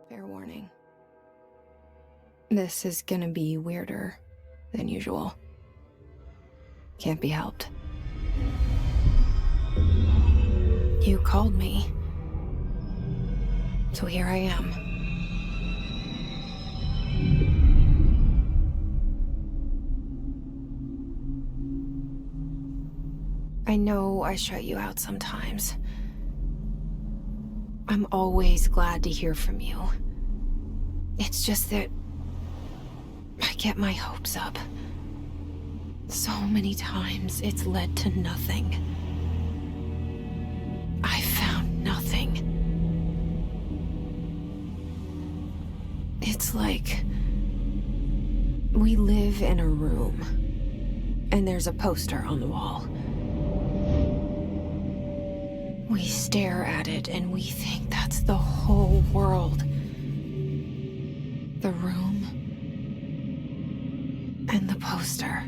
Fair warning. This is gonna be weirder than usual. Can't be helped. You called me. So here I am. I know I shut you out sometimes. I'm always glad to hear from you. It's just that I get my hopes up. So many times it's led to nothing. I found nothing. It's like we live in a room, and there's a poster on the wall. We stare at it and we think that's the whole world. The room and the poster.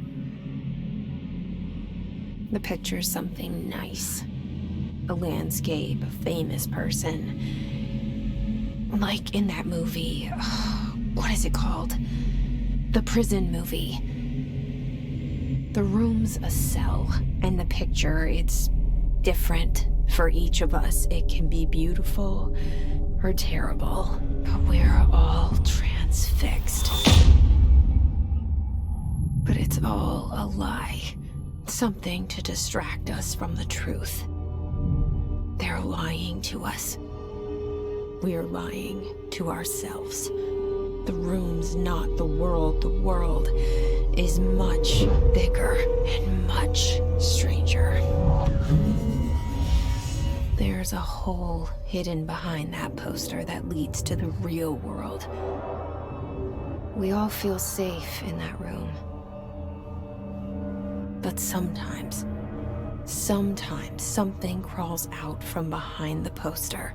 The picture's something nice. A landscape, a famous person. Like in that movie, what is it called? The prison movie. The room's a cell, and the picture, it's different for each of us. It can be beautiful or terrible, but we're all transfixed. But it's all a lie. Something to distract us from the truth. They're lying to us. We're lying to ourselves. The room's not the world. The world is much bigger and much stranger. There's a hole hidden behind that poster that leads to the real world. We all feel safe in that room. But sometimes something crawls out from behind the poster.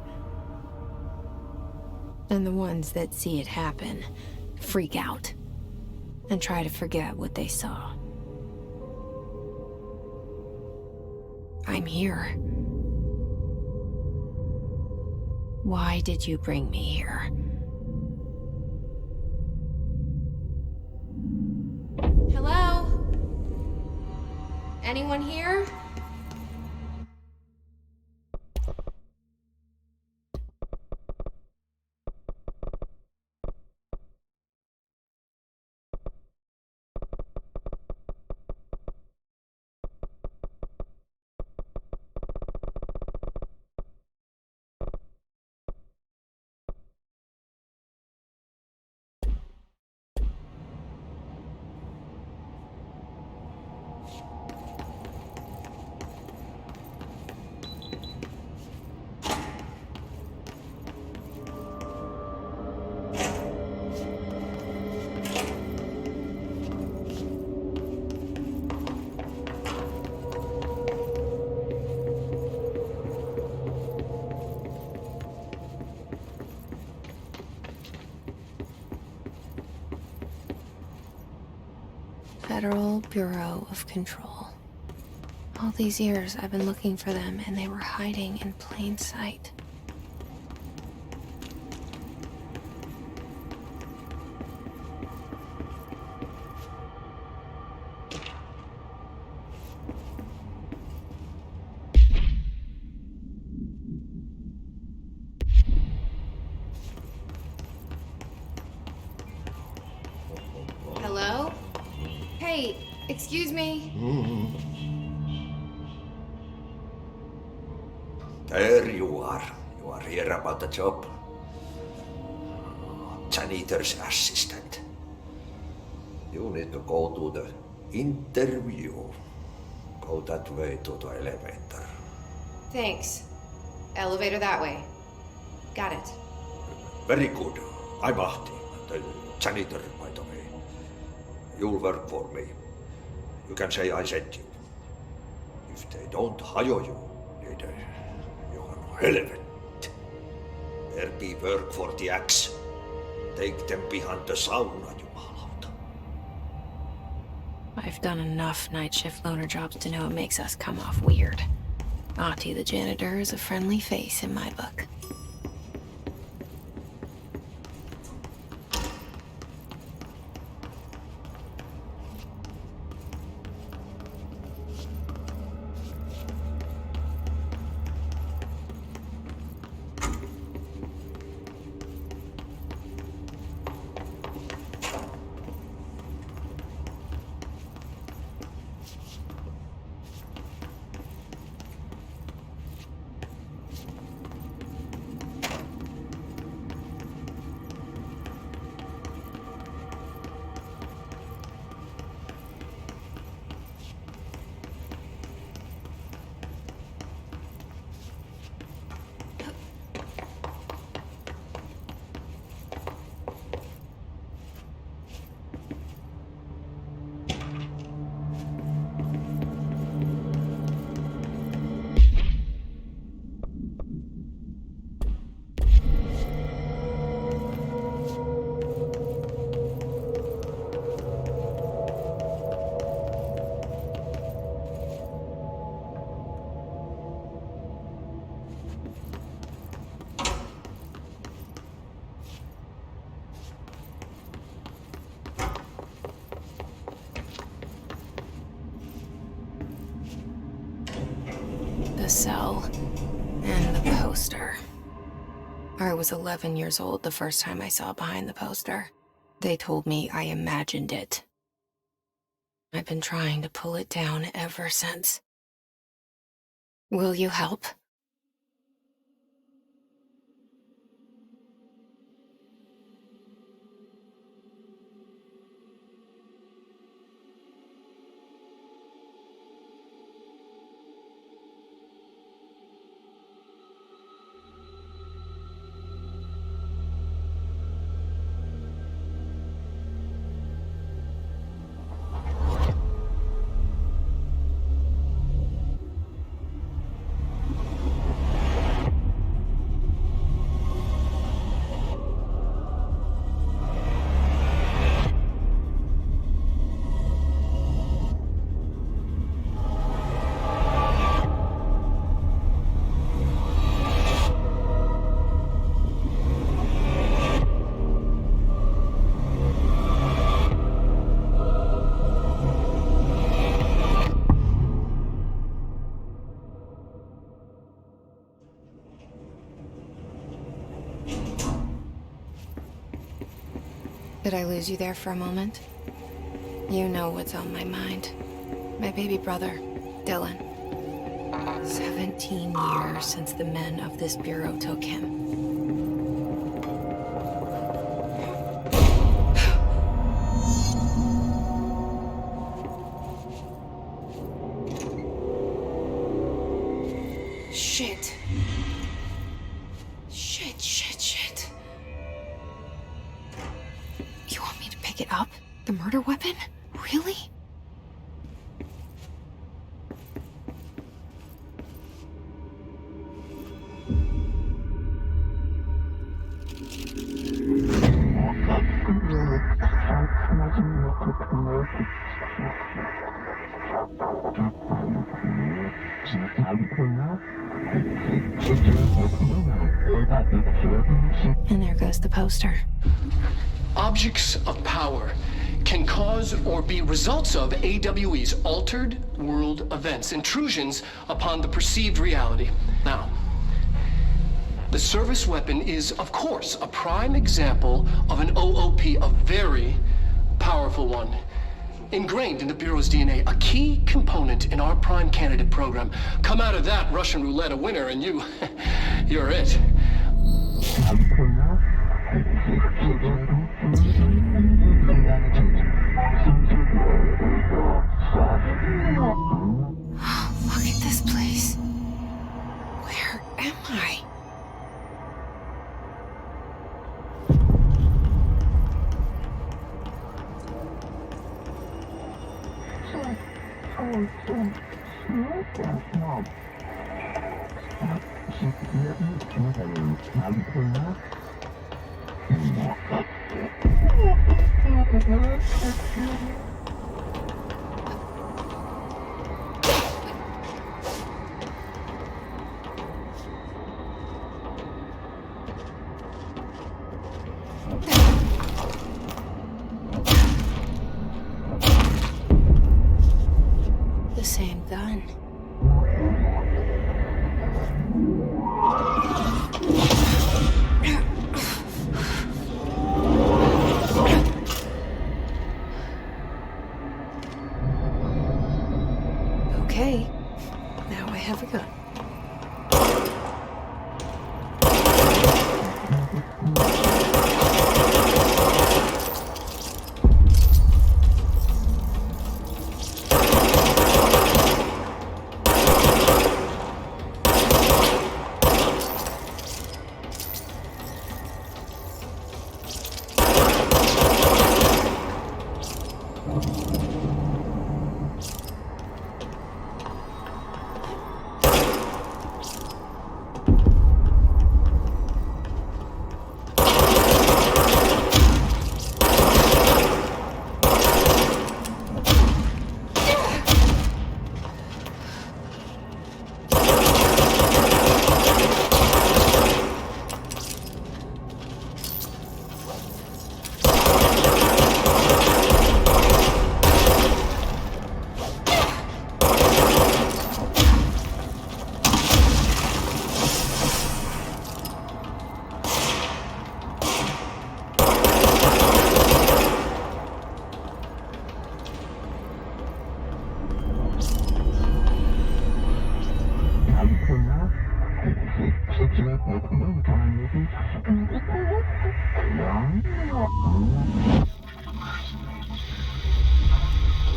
And the ones that see it happen freak out and try to forget what they saw. I'm here. Why did you bring me here? Hello? Anyone here? Federal Bureau of Control. All these years I've been looking for them, and they were hiding in plain sight. Hello? Hey, excuse me. There you are. You are here about the job. Janitor's assistant. You need to go to the interview. Go that way to the elevator. Thanks. Elevator that way. Got it. Very good. I'm Ahti, the janitor, by the way. You'll work for me. You can say I sent you. If they don't hire you, you are no helvet. There be work for the axe. Take them behind the sauna, jumalauta. I've done enough night shift loner jobs to know it makes us come off weird. Ahti the janitor is a friendly face in my book. the cell and the poster. I was 11 years old the first time I saw behind the poster. They told me I imagined it. I've been trying to pull it down ever since. Will you help? Did I lose you there for a moment? You know what's on my mind. My baby brother, Dylan. 17 years since the men of this bureau took him. Shit. Shit. You want me to pick it up? The murder weapon? Really? And there goes the poster. Objects of power can cause or be results of AWE's altered world events, intrusions upon the perceived reality. Now, the service weapon is, of course, a prime example of an OOP, a very powerful one. Ingrained in the Bureau's DNA, a key component in our prime candidate program. Come out of that Russian roulette a winner and you're it. Look at this place. Where am I? The same gun.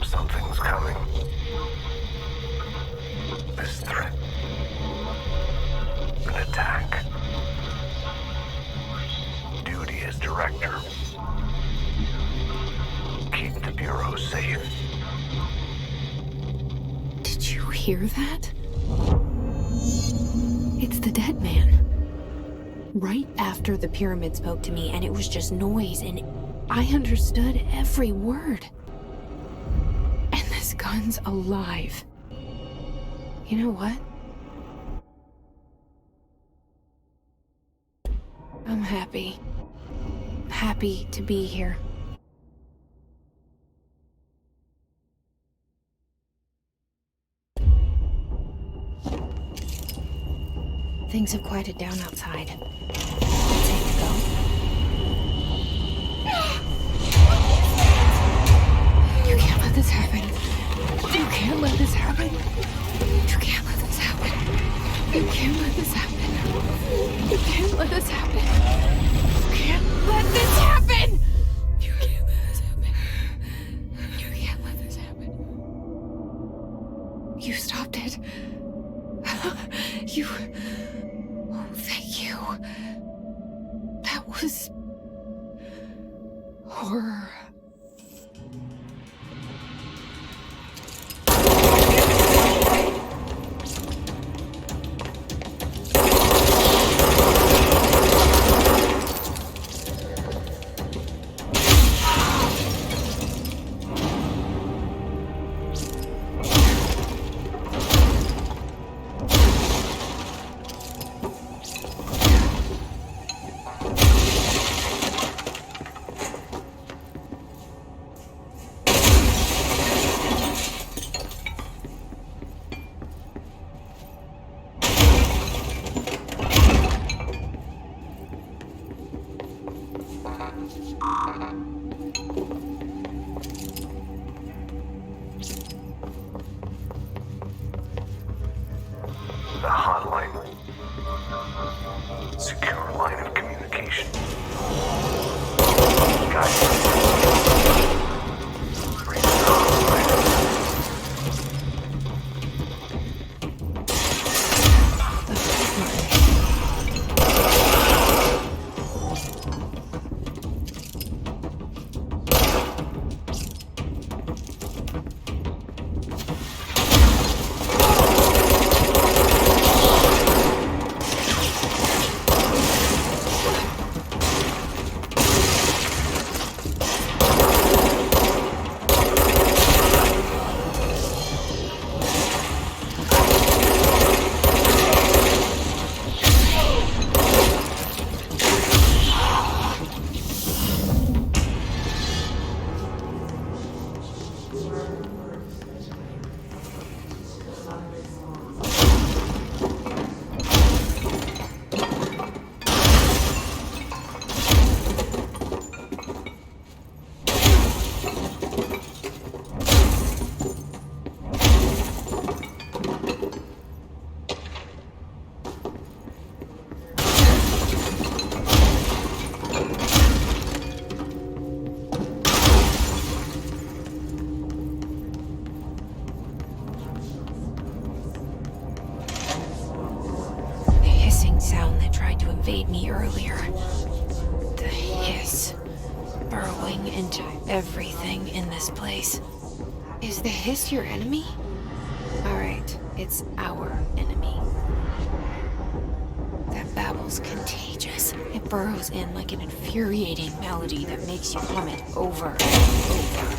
Something's coming. This threat. An attack. Duty as director. Keep the Bureau safe. Did you hear that? It's the dead man. Right after the pyramid spoke to me, and it was just noise, and I understood every word. And this gun's alive. You know what? I'm happy. Happy to be here. Things have quieted down outside. It's safe to go. You can't let this happen. You can't let this happen. You can't let this happen. You can't let this happen. You can't let this happen. You can't let this happen. You can't let this happen. You can't let this happen. You stopped it. You... Oh, thank you. That was... horror. The hotline. Secure line of communication. Guys. Sound that tried to invade me earlier. The hiss burrowing into everything in this place. Is the hiss your enemy? Alright, it's our enemy. That babble's contagious. It burrows in like an infuriating melody that makes you hum it over and over.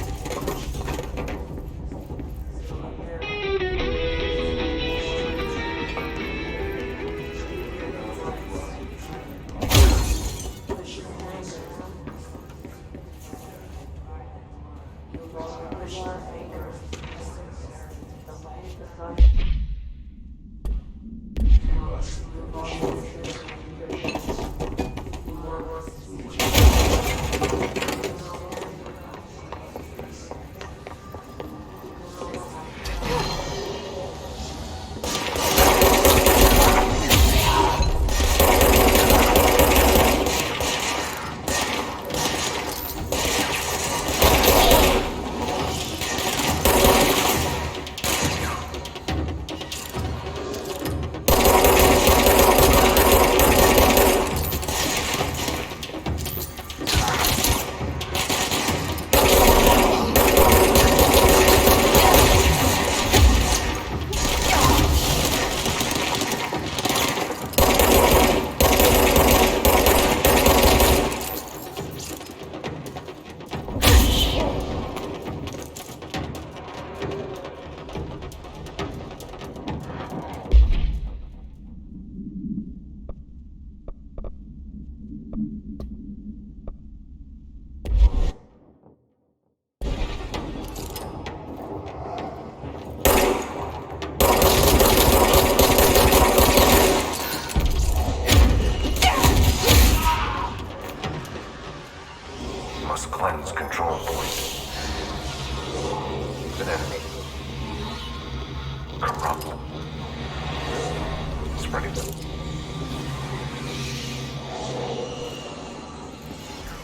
Janitor.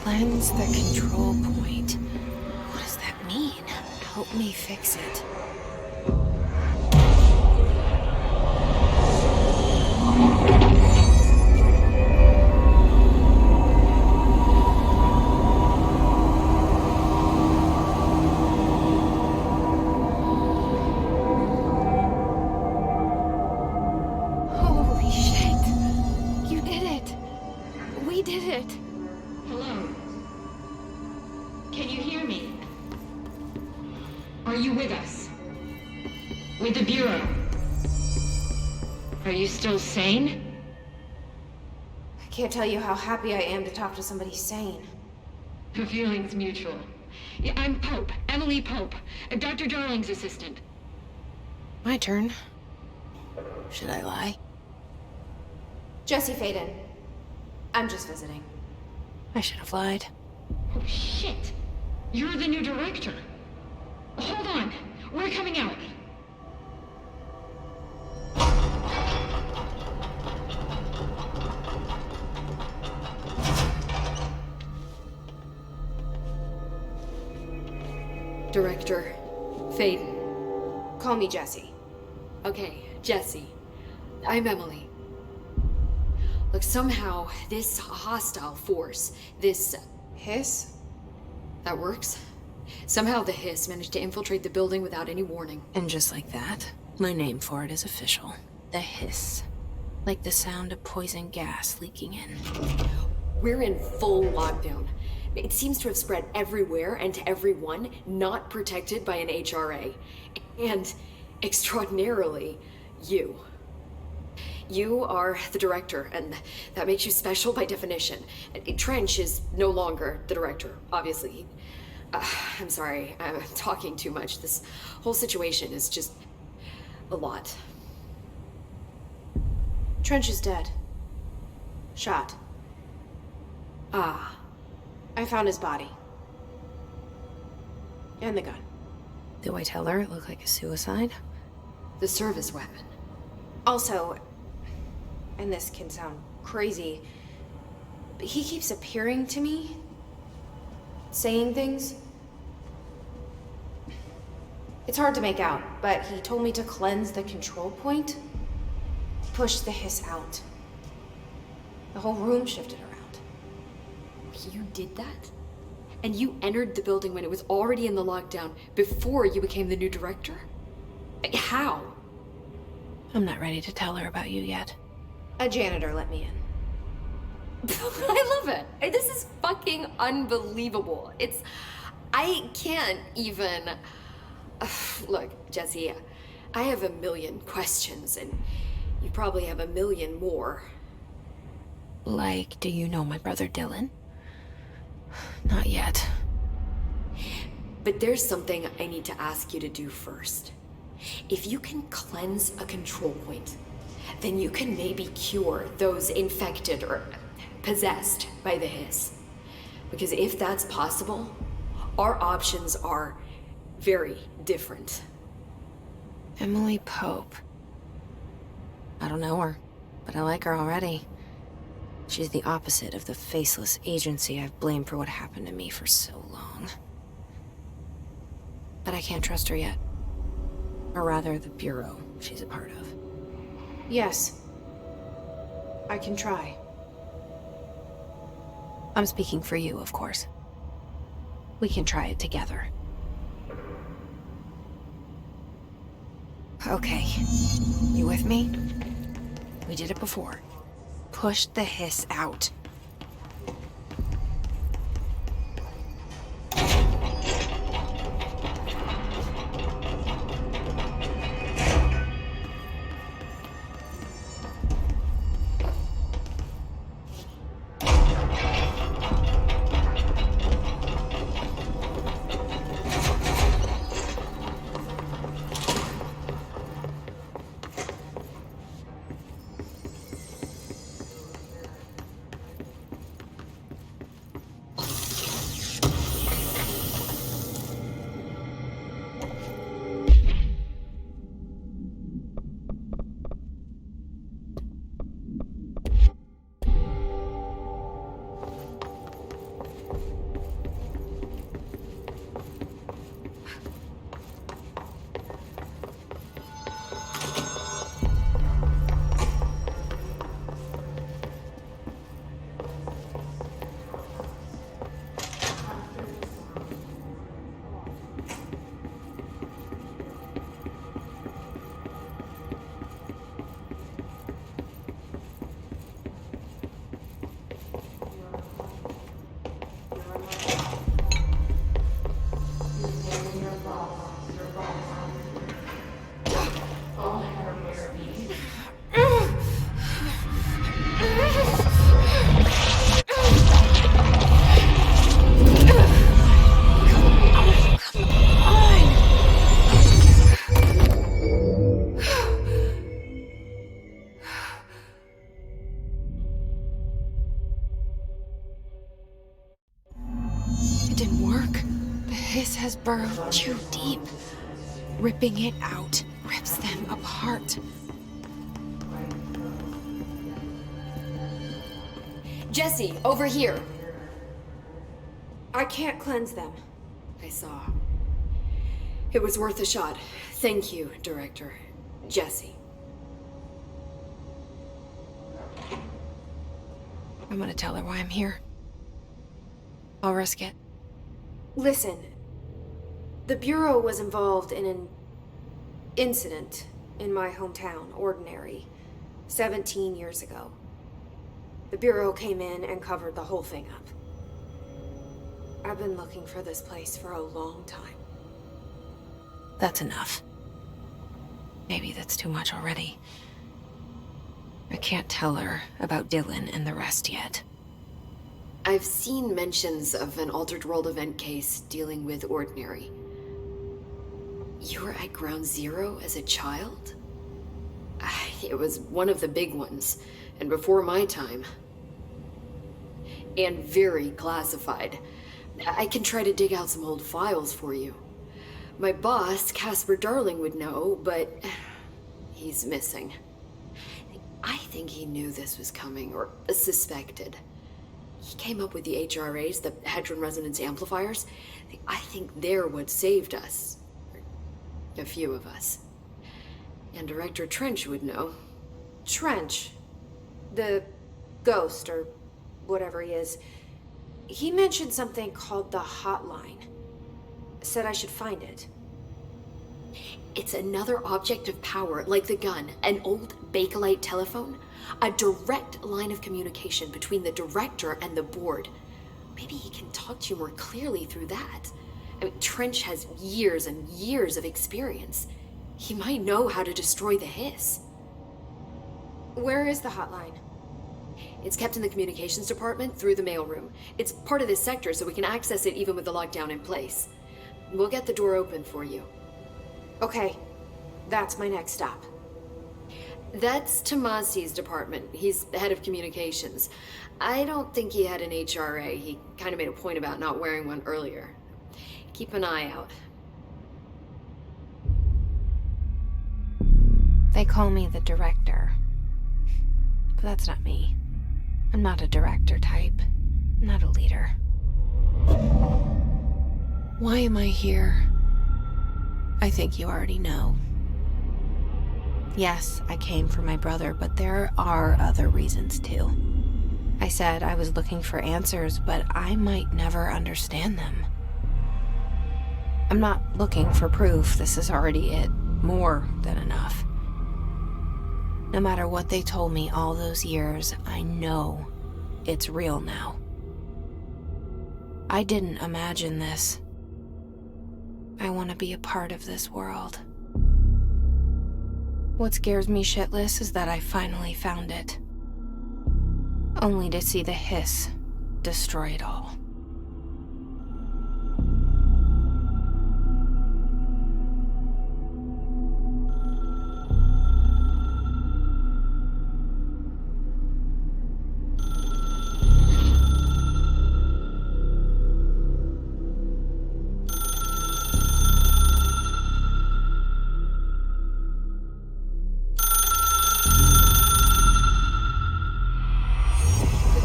Cleanse the control point. What does that mean? Help me fix it. Holy shit! You did it! We did it! Hello? Can you hear me? Are you with us? With the Bureau? Are you still sane? I can't tell you how happy I am to talk to somebody sane. The feeling's mutual. Yeah, I'm Pope, Emily Pope, Dr. Darling's assistant. My turn. Should I lie? Jesse Faden. I'm just visiting. I should have lied. Oh, shit. You're the new director. Hold on. We're coming out. Director Faden. Call me Jesse. Okay, Jesse. I'm Emily. Look, somehow this hostile force, this... Hiss? that works? Somehow the Hiss managed to infiltrate the building without any warning. And just like that, my name for it is official. The hiss. Like the sound of poison gas leaking in. We're in full lockdown. It seems to have spread everywhere and to everyone not protected by an HRA. And, extraordinarily, you. You are the director, and that makes you special by definition. Trench is no longer the director, obviously. I'm sorry, I'm talking too much. This whole situation is just a lot. Trench is dead. Shot. Ah, I found his body. And the gun. Do I tell her it looked like a suicide? the service weapon. Also, and this can sound crazy, but he keeps appearing to me, saying things. It's hard to make out, but he told me to cleanse the control point, push the hiss out. The whole room shifted around. You did that? And you entered the building when it was already in the lockdown before you became the new director? How? I'm not ready to tell her about you yet. A janitor let me in. I love it. This is fucking unbelievable. I can't even... Look, Jesse, I have a million questions, and you probably have a million more. Like, do you know my brother Dylan? Not yet. But there's something I need to ask you to do first. If you can cleanse a control point, then you can maybe cure those infected or possessed by the hiss. Because if that's possible, our options are very different. Emily Pope. I don't know her, but I like her already. She's the opposite of the faceless agency I've blamed for what happened to me for so long. But I can't trust her yet. Or rather, the Bureau she's a part of. Yes. I can try. I'm speaking for you, of course. We can try it together. Okay. You with me? We did it before. Push the hiss out. Look, the hiss has burrowed too deep. Ripping it out rips them apart. Jesse, over here! I can't cleanse them. I saw. It was worth a shot. Thank you, Director. Jesse. I'm gonna tell her why I'm here. I'll risk it. Listen, the Bureau was involved in an incident in my hometown, Ordinary, 17 years ago. The Bureau came in and covered the whole thing up. I've been looking for this place for a long time. That's enough. Maybe that's too much already. I can't tell her about Dylan and the rest yet. I've seen mentions of an Altered World event case dealing with Ordinary. You were at Ground Zero as a child? It was one of the big ones, and before my time. And very classified. I can try to dig out some old files for you. My boss, Casper Darling, would know, but he's missing. I think he knew this was coming, or suspected. He came up with the HRAs, the Hadron Resonance Amplifiers. I think they're what saved us. A few of us. And Director Trench would know. Trench, the ghost, or whatever he is, he mentioned something called the Hotline. Said I should find it. It's another object of power, like the gun, an old Bakelite telephone, a direct line of communication between the director and the board. Maybe he can talk to you more clearly through that. I mean, Trench has years and years of experience. He might know how to destroy the hiss. Where is the hotline? It's kept in the communications department through the mailroom. It's part of this sector, so we can access it even with the lockdown in place. We'll get the door open for you. Okay, that's my next stop. That's Tomasi's department. He's the head of communications. I don't think he had an HRA. He kind of made a point about not wearing one earlier. Keep an eye out. They call me the director. But that's not me. I'm not a director type. I'm not a leader. Why am I here? I think you already know. Yes, I came for my brother, but there are other reasons too. I said I was looking for answers, but I might never understand them. I'm not looking for proof. This is already it. More than enough. No matter what they told me all those years, I know it's real now. I didn't imagine this. I want to be a part of this world. What scares me shitless is that I finally found it. Only to see the hiss destroy it all.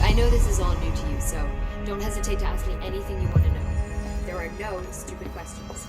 I know this is all new to you, so don't hesitate to ask me anything you want to know. There are no stupid questions.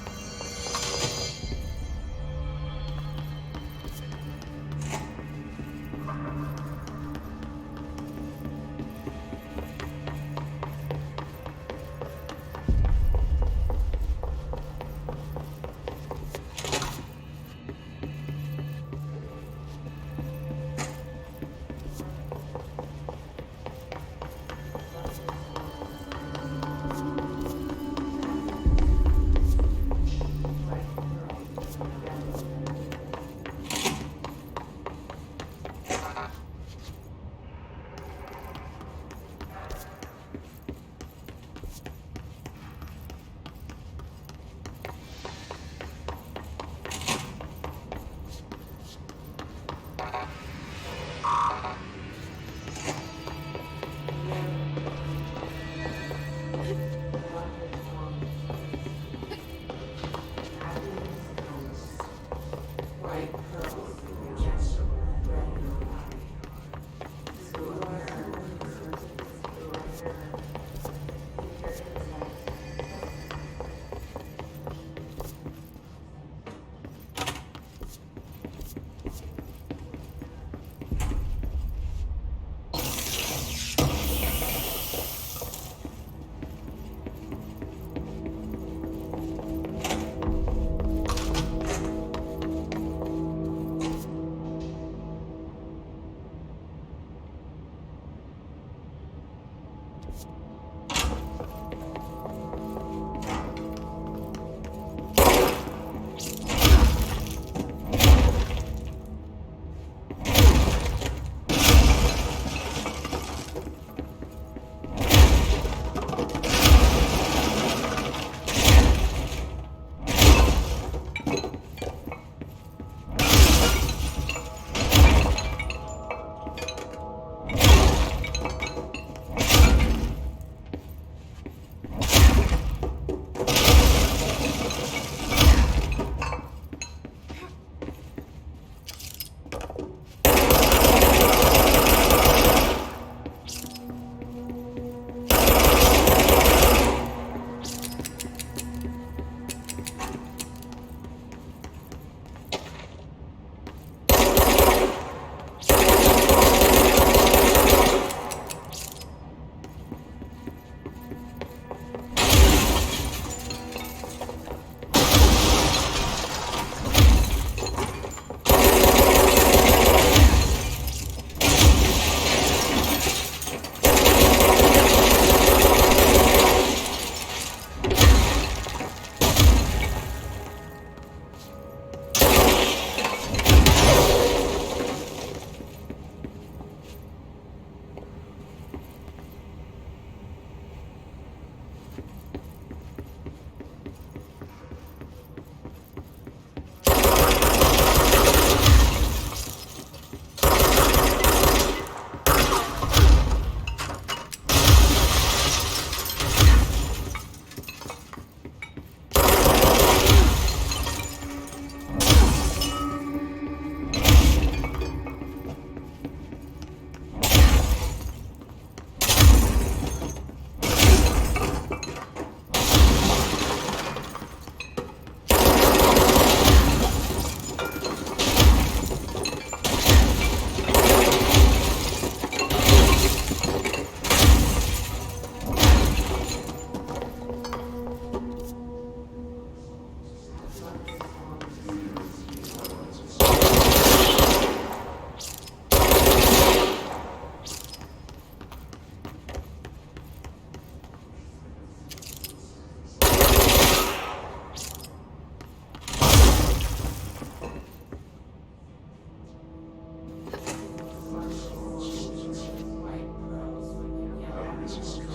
It's